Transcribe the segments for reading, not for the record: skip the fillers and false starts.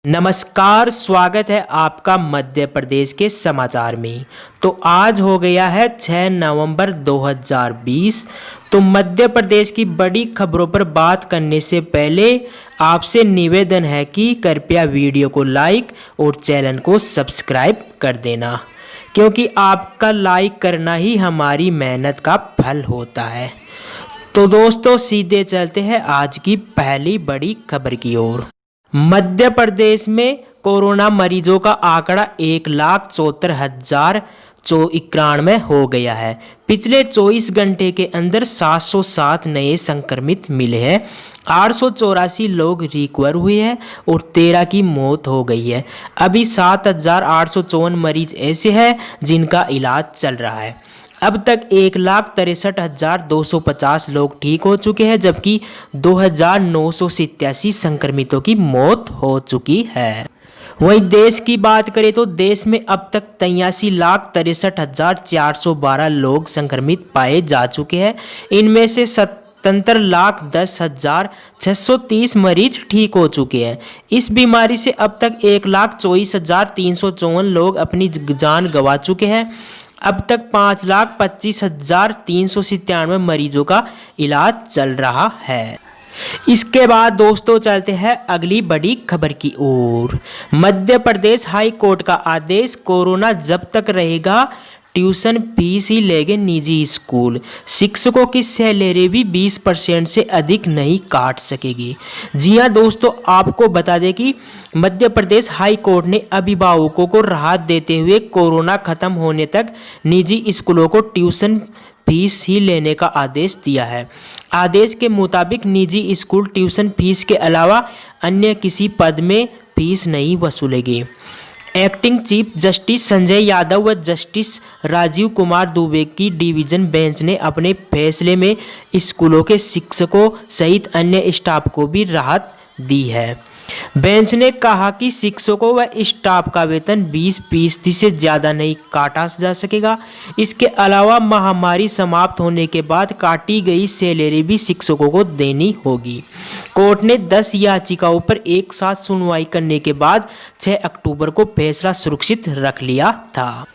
नमस्कार, स्वागत है आपका मध्य प्रदेश के समाचार में। तो आज हो गया है 6 नवंबर 2020। तो मध्य प्रदेश की बड़ी खबरों पर बात करने से पहले आपसे निवेदन है कि कृपया वीडियो को लाइक और चैनल को सब्सक्राइब कर देना, क्योंकि आपका लाइक करना ही हमारी मेहनत का फल होता है। तो दोस्तों, सीधे चलते हैं आज की पहली बड़ी खबर की ओर। मध्य प्रदेश में कोरोना मरीजों का आंकड़ा 1,74,91 हो गया है। पिछले 24 घंटे के अंदर 707 नए संक्रमित मिले हैं। 884 लोग रिकवर हुए हैं और 13 की मौत हो गई है। अभी 7,854 मरीज ऐसे हैं जिनका इलाज चल रहा है। अब तक 1,63,250 लोग ठीक हो चुके हैं, जबकि 2,987 संक्रमितों की मौत हो चुकी है। वहीं देश की बात करें तो देश में अब तक 83,63,412 लोग संक्रमित पाए जा चुके हैं। इनमें से 77,10,630 मरीज ठीक हो चुके हैं। इस बीमारी से अब तक 1,24,354 लोग अपनी जान गंवा चुके हैं। अब तक 5,25,397 मरीजों का इलाज चल रहा है। इसके बाद दोस्तों चलते हैं अगली बड़ी खबर की ओर। मध्य प्रदेश हाई कोर्ट का आदेश, कोरोना जब तक रहेगा ट्यूशन फीस ही लेंगे निजी स्कूल। शिक्षकों की सैलरी भी 20% से अधिक नहीं काट सकेगी। जी हां दोस्तों, आपको बता दें कि मध्य प्रदेश हाई कोर्ट ने अभिभावकों को राहत देते हुए कोरोना खत्म होने तक निजी स्कूलों को ट्यूशन फीस ही लेने का आदेश दिया है। आदेश के मुताबिक निजी स्कूल ट्यूशन फीस के अलावा अन्य किसी पद में फीस नहीं वसूलेगी। Acting chief justice Sanjay Yadav व जस्टिस राजीव कुमार दुबे की डिवीजन बेंच ने अपने फैसले में स्कूलों के शिक्षकों सहित अन्य स्टाफ को भी राहत दी है। बेंच ने कहा कि शिक्षकों व स्टाफ का वेतन 20% से ज़्यादा नहीं काटा जा सकेगा। इसके अलावा महामारी समाप्त होने के बाद काटी गई सैलरी भी शिक्षकों को देनी होगी। कोर्ट ने 10 याचिकाओं पर एक साथ सुनवाई करने के बाद 6 अक्टूबर को फैसला सुरक्षित रख लिया था।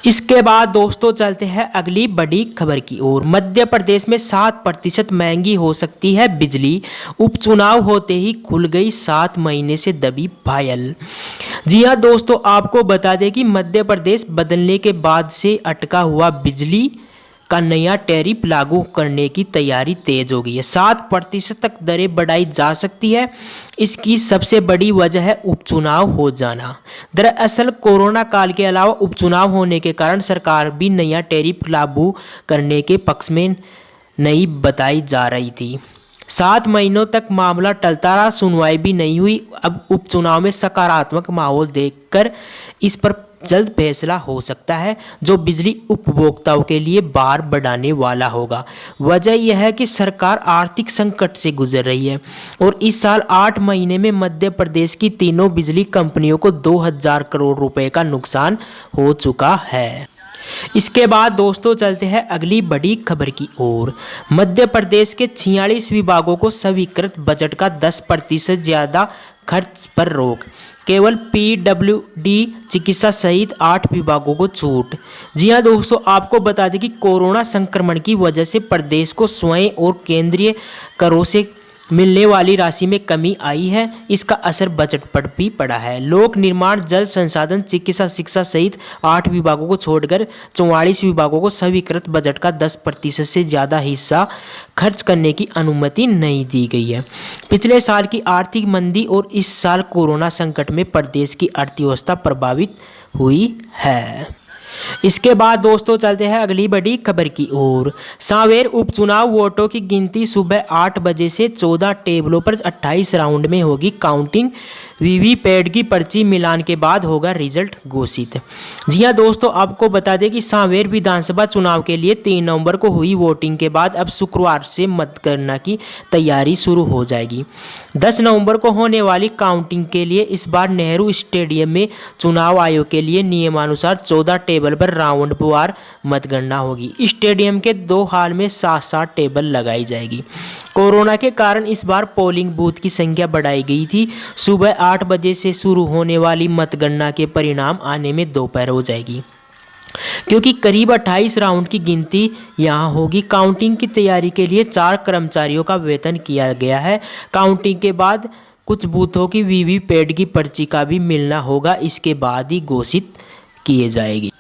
इसके बाद दोस्तों चलते हैं अगली बड़ी खबर की ओर। मध्य प्रदेश में 7% महंगी हो सकती है बिजली। उपचुनाव होते ही खुल गई 7 महीने से दबी फाइल। जी हां दोस्तों, आपको बता दें कि मध्य प्रदेश बदलने के बाद से अटका हुआ बिजली का नया टैरिफ लागू करने की तैयारी तेज हो गई है। 7% तक दरें बढ़ाई जा सकती है। इसकी सबसे बड़ी वजह है उपचुनाव हो जाना। दरअसल कोरोना काल के अलावा उपचुनाव होने के कारण सरकार भी नया टैरिफ लागू करने के पक्ष में नहीं बताई जा रही थी। 7 महीनों तक मामला टलता रहा, सुनवाई भी नहीं हुई। अब उपचुनाव में सकारात्मक माहौल देखकर इस पर जल्द फैसला हो सकता है, जो बिजली उपभोक्ताओं के लिए भार बढ़ाने वाला होगा। वजह यह है कि सरकार आर्थिक संकट से गुजर रही है और इस साल 8 महीने में मध्य प्रदेश की तीनों बिजली कंपनियों को 2,000 करोड़ रुपए का नुकसान हो चुका है। इसके बाद दोस्तों चलते हैं अगली बड़ी खबर की ओर। मध्य प्रदेश के 46 विभागों को स्वीकृत बजट का 10% ज़्यादा खर्च पर रोक। केवल PWD चिकित्सा सहित 8 विभागों को छूट। जी हां दोस्तों, आपको बता दें कि कोरोना संक्रमण की वजह से प्रदेश को स्वयं और केंद्रीय करों से मिलने वाली राशि में कमी आई है। इसका असर बजट पर भी पड़ा है। लोक निर्माण, जल संसाधन, चिकित्सा, शिक्षा सहित 8 विभागों को छोड़कर 44 विभागों को स्वीकृत बजट का 10% से ज़्यादा हिस्सा खर्च करने की अनुमति नहीं दी गई है। पिछले साल की आर्थिक मंदी और इस साल कोरोना संकट में प्रदेश की अर्थव्यवस्था प्रभावित हुई है। इसके बाद दोस्तों चलते हैं अगली बड़ी खबर की ओर। सांवेर उपचुनाव वोटों की गिनती सुबह 8 बजे से 14 टेबलों पर 28 राउंड में होगी काउंटिंग। वीवीपैट की पर्ची मिलान के बाद होगा रिजल्ट घोषित। जी हां दोस्तों, आपको बता दें कि सांवेर विधानसभा चुनाव के लिए 3 नवंबर को हुई वोटिंग के बाद अब शुक्रवार से मतगणना की तैयारी शुरू हो जाएगी। 10 नवंबर को होने वाली काउंटिंग के लिए इस बार नेहरू स्टेडियम में चुनाव आयोग के लिए नियमानुसार 14 टेबल टेबल पर राउंड वार मतगणना होगी। स्टेडियम के 2 हॉल में 7-7 टेबल लगाई जाएगी। कोरोना के कारण इस बार पोलिंग बूथ की संख्या बढ़ाई गई थी। सुबह 8 बजे से शुरू होने वाली मतगणना के परिणाम आने में दोपहर हो जाएगी, क्योंकि करीब 28 राउंड की गिनती यहाँ होगी। काउंटिंग की तैयारी के लिए 4 कर्मचारियों का वेतन किया गया है। काउंटिंग के बाद कुछ बूथों की वीवीपैट की पर्ची का भी मिलना होगा, इसके बाद ही घोषित किए जाएगी।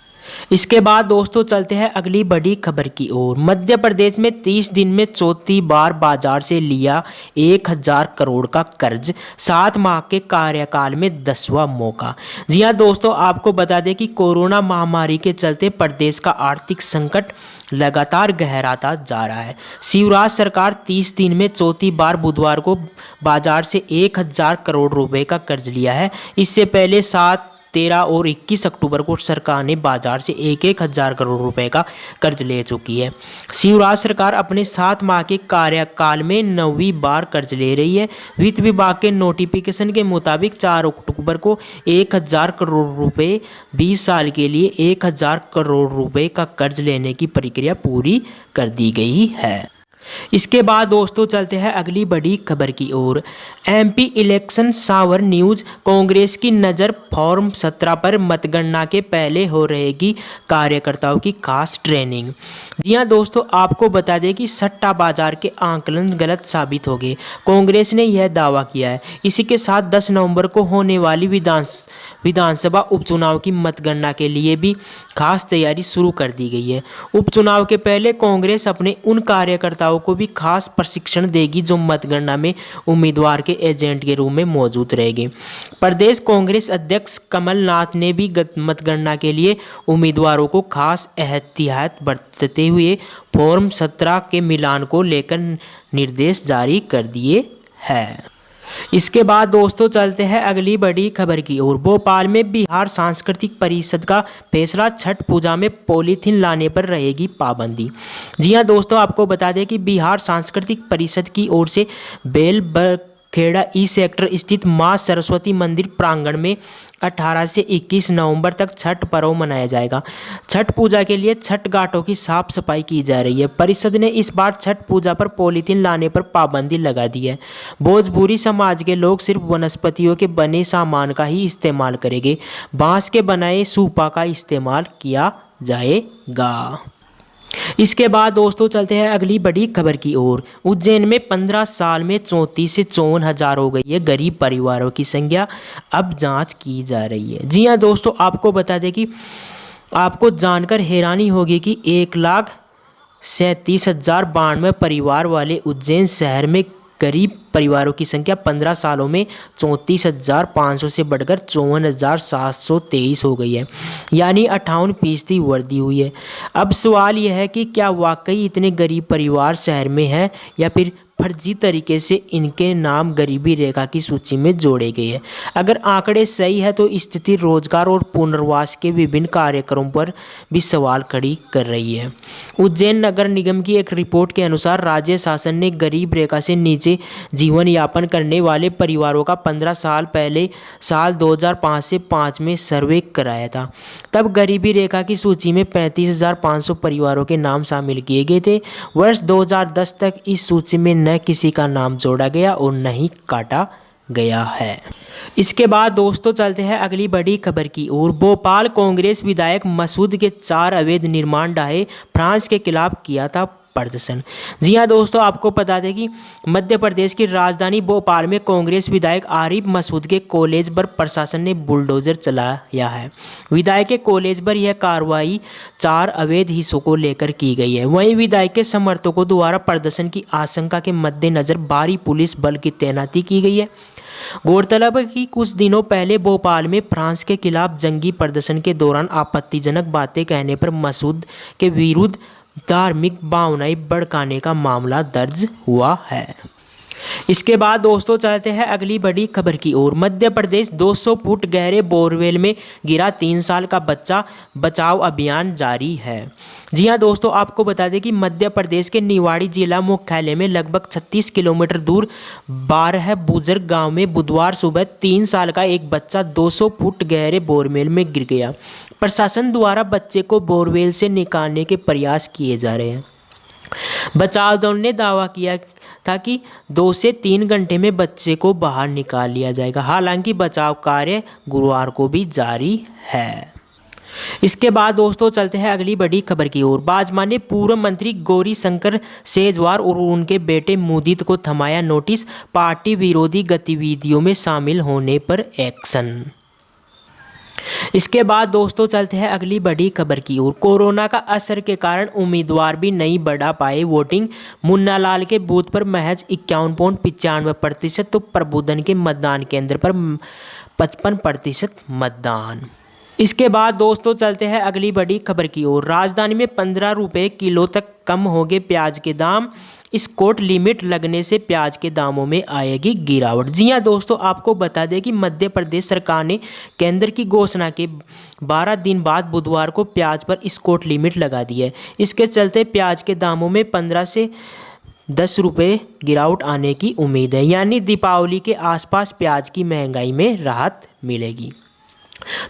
इसके बाद दोस्तों चलते हैं अगली बड़ी खबर की ओर। मध्य प्रदेश में 30 दिन में चौथी बार बाजार से लिया 1000 करोड़ का कर्ज, 7 माह के कार्यकाल में 10वां मौका। जी हाँ दोस्तों, आपको बता दें कि कोरोना महामारी के चलते प्रदेश का आर्थिक संकट लगातार गहराता जा रहा है। शिवराज सरकार 30 दिन में चौथी बार बुधवार को बाजार से 1000 करोड़ रुपए का कर्ज लिया है। इससे पहले 7, 13 और 21 अक्टूबर को सरकार ने बाजार से 1-1000 करोड़ रुपए का कर्ज ले चुकी है। शिवराज सरकार अपने 7 माह के कार्यकाल में 9वीं बार कर्ज ले रही है। वित्त विभाग के नोटिफिकेशन के मुताबिक 4 अक्टूबर को 1000 करोड़ रुपए 20 साल के लिए 1000 करोड़ रुपए का कर्ज लेने की प्रक्रिया पूरी कर दी गई है। इसके बाद दोस्तों चलते हैं अगली बड़ी खबर की ओर। एमपी इलेक्शन सावर न्यूज। कांग्रेस की नज़र फॉर्म 17 पर, मतगणना के पहले हो रहेगी कार्यकर्ताओं की खास ट्रेनिंग। जी हाँ दोस्तों, आपको बता दें कि सट्टा बाजार के आंकलन गलत साबित हो गए। कांग्रेस ने यह दावा किया है। इसी के साथ 10 नवंबर को होने वाली विधानसभा उपचुनाव की मतगणना के लिए भी खास तैयारी शुरू कर दी गई है। उपचुनाव के पहले कांग्रेस अपने उन कार्यकर्ताओं को भी खास प्रशिक्षण देगी जो मतगणना में उम्मीदवार के एजेंट के रूप में मौजूद रहेंगे। प्रदेश कांग्रेस अध्यक्ष कमलनाथ ने भी मतगणना के लिए उम्मीदवारों को खास एहतियात बरतते हुए फॉर्म 17 के मिलान को लेकर निर्देश जारी कर दिए हैं। इसके बाद दोस्तों चलते हैं अगली बड़ी खबर की ओर। भोपाल में बिहार सांस्कृतिक परिषद का फैसला, छठ पूजा में पॉलीथीन लाने पर रहेगी पाबंदी। जी हां दोस्तों, आपको बता दें कि बिहार सांस्कृतिक परिषद की ओर से बेलबखेड़ा ई सेक्टर स्थित मां सरस्वती मंदिर प्रांगण में 18 से 21 नवंबर तक छठ पर्व मनाया जाएगा। छठ पूजा के लिए छठ घाटों की साफ सफाई की जा रही है। परिषद ने इस बार छठ पूजा पर पॉलीथीन लाने पर पाबंदी लगा दी है। भोजपुरी समाज के लोग सिर्फ वनस्पतियों के बने सामान का ही इस्तेमाल करेंगे। बांस के बनाए सूपा का इस्तेमाल किया जाएगा। इसके बाद दोस्तों चलते हैं अगली बड़ी खबर की ओर। उज्जैन में 15 साल में 34 से 54 हजार हो गई है गरीब परिवारों की संख्या। अब जांच की जा रही है। जी हां दोस्तों, आपको बता दें कि आपको जानकर हैरानी होगी कि 1,37,092 परिवार वाले उज्जैन शहर में गरीब परिवारों की संख्या 15 सालों में 34,500 से बढ़कर 54,723 हो गई है, यानी 58% वृद्धि हुई है। अब सवाल यह है कि क्या वाकई इतने गरीब परिवार शहर में हैं या फिर फर्जी तरीके से इनके नाम गरीबी रेखा की सूची में जोड़े गए हैं। अगर आंकड़े सही है तो स्थिति रोजगार और पुनर्वास के विभिन्न कार्यक्रमों पर भी सवाल खड़ी कर रही है। उज्जैन नगर निगम की एक रिपोर्ट के अनुसार राज्य शासन ने गरीब रेखा से नीचे जीवन यापन करने वाले परिवारों का 15 साल पहले साल 2005 से 5 में सर्वे कराया था। तब गरीबी रेखा की सूची में 35,500 परिवारों के नाम शामिल किए गए थे। वर्ष 2010 तक इस सूची में न किसी का नाम जोड़ा गया और न ही काटा गया है। इसके बाद दोस्तों चलते हैं अगली बड़ी खबर की ओर। भोपाल कांग्रेस विधायक मसूद के 4 अवैध निर्माण ढाहे, फ्रांस के खिलाफ किया था प्रदर्शन। जी हां दोस्तों, आपको बता दें कि मध्य प्रदेश की राजधानी भोपाल में कांग्रेस विधायक आरिफ मसूद के कॉलेज पर प्रशासन ने बुलडोजर चलाया है। विधायक के कॉलेज पर यह कार्रवाई 4 अवैध हिस्सों को लेकर की गई है। वहीं विधायक के समर्थकों द्वारा प्रदर्शन की आशंका के मद्देनजर भारी पुलिस बल की तैनाती की गई है। गौरतलब है कि कुछ दिनों पहले भोपाल में फ्रांस के खिलाफ जंगी प्रदर्शन के दौरान आपत्तिजनक बातें कहने पर मसूद के विरुद्ध धार्मिक भावनाएं भड़काने का मामला दर्ज हुआ है। इसके बाद दोस्तों चलते हैं अगली बड़ी खबर की ओर। मध्य प्रदेश 200 फुट गहरे बोरवेल में गिरा 3 साल का बच्चा, बचाव अभियान जारी है। जी हां दोस्तों, आपको बता दें कि मध्य प्रदेश के निवाड़ी जिला मुख्यालय में लगभग 36 किलोमीटर दूर 12 बुजुर्ग गांव में बुधवार सुबह 3 साल का एक बच्चा 200 फुट गहरे बोरवेल में गिर गया। प्रशासन द्वारा बच्चे को बोरवेल से निकालने के प्रयास किए जा रहे हैं। बचाव दल ने दावा किया था कि 2 से 3 घंटे में बच्चे को बाहर निकाल लिया जाएगा। हालांकि बचाव कार्य गुरुवार को भी जारी है। इसके बाद दोस्तों चलते हैं अगली बड़ी खबर की ओर। भाजपा ने पूर्व मंत्री गौरी शंकर शेजवार और उनके बेटे मुदित को थमाया नोटिस, पार्टी विरोधी गतिविधियों में शामिल होने पर एक्शन। इसके बाद दोस्तों चलते हैं अगली बड़ी खबर की ओर। कोरोना का असर के कारण उम्मीदवार भी नहीं बढ़ा पाए वोटिंग, मुन्ना लाल के बूथ पर महज 51.95%, तो प्रबुद्धन के मतदान केंद्र पर 55% मतदान। इसके बाद दोस्तों चलते हैं अगली बड़ी खबर की ओर। राजधानी में 15 रुपये किलो तक कम हो गए प्याज के दाम, एक्सपोर्ट लिमिट लगने से प्याज के दामों में आएगी गिरावट। जी हां दोस्तों, आपको बता दें कि मध्य प्रदेश सरकार ने केंद्र की घोषणा के 12 दिन बाद बुधवार को प्याज पर एक्सपोर्ट लिमिट लगा दी है। इसके चलते प्याज के दामों में 15 से 10 रुपये गिरावट आने की उम्मीद है, यानी दीपावली के आसपास प्याज की महंगाई में राहत मिलेगी।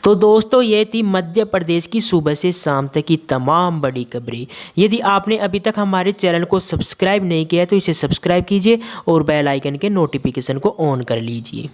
तो दोस्तों ये थी मध्य प्रदेश की सुबह से शाम तक की तमाम बड़ी खबरें। यदि आपने अभी तक हमारे चैनल को सब्सक्राइब नहीं किया है तो इसे सब्सक्राइब कीजिए और बेल आइकन के नोटिफिकेशन को ऑन कर लीजिए।